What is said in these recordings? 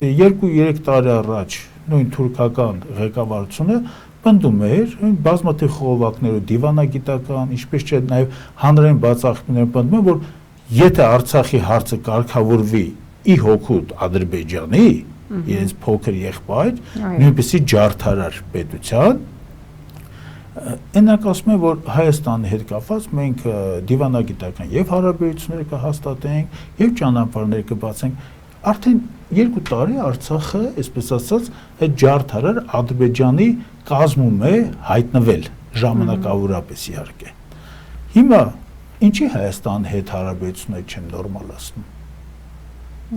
2-3 տարի առաջ նույն թուրքական ղեկավարությունը պնդում էր բազմաթիվ խողովակներով դիվանագիտական, ինչպես չէ նաև հանրային բացահայտումներ պնդում են, որ եթե Արցախի հարցը կարգավորվի ի հօգուտ Ադրբեջանի, իրենց փոքր եղբայր, նույնպիսի ջարդարար պետության, այնակ ասում են, որ Հայաստանի հետ կապված մենք դիվանագիտական եւ հարաբերություններ կհաստատենք եւ ճանապարհներ կբացենք, արդեն 2 տարի Արցախը, այսպես ասած, այդ ջարդարար Ադրբեջանի կազմում է հայտնվել ժամանակավորապես իհարկե։ Հիմա ինչի Հայաստանի հետ հարաբերությունները չեն նորմալացնում։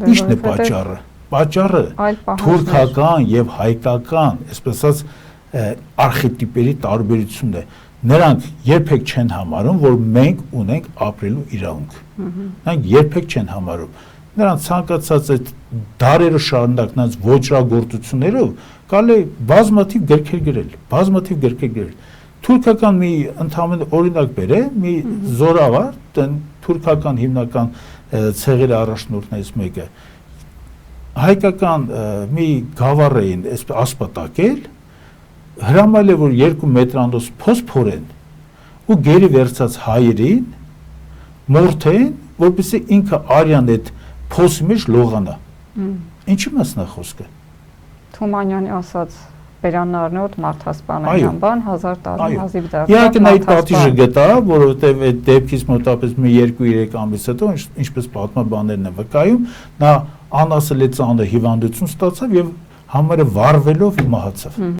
Ի՞նչն է պատճառը։ Պատճառը թուրքական եւ հայկական, այսպես ասած, արխետիպերի տարբերությունն է։ Նրանք երբեք չեն համարում, որ մենք ունենք ապրելու իրավունք։ Նրանք երբեք չեն համարում։ Նրանց ցանկացած այդ դարերը շարունակած ոճրագործություններով կարելի է բազմաթիվ գրքեր գրել, Թուրքական մի ընդհանուր օրինակ բերեմ, մի զորավար, թուրքական հիմնական ցեղերի առաջնորդներից մեկը, հայկական մի գավառ էին ասպատակել, հրամայել է, որ 2 մետրանոց փոս փորեն ու գերի վերցած հայերին մորթեն, որպեսզի ինքը արյան այդ փոսի մեջ լողանա։ Ինչի մասն է խոսքը։ Թումանյանի ասած Բերաննարնոտ մարդասպանական բան 1000 տարի հազիվ դարձավ։ Իհարկե նա այդ պատիժը գտա, որովհետև այդ դեպքից մոտավորապես մի 2-3 ամիս հետո, ինչպես պատմաբաններն են վկայում, նա անասելի ծանր հիվանդություն ստացավ եւ համարը վառվելով մահացավ։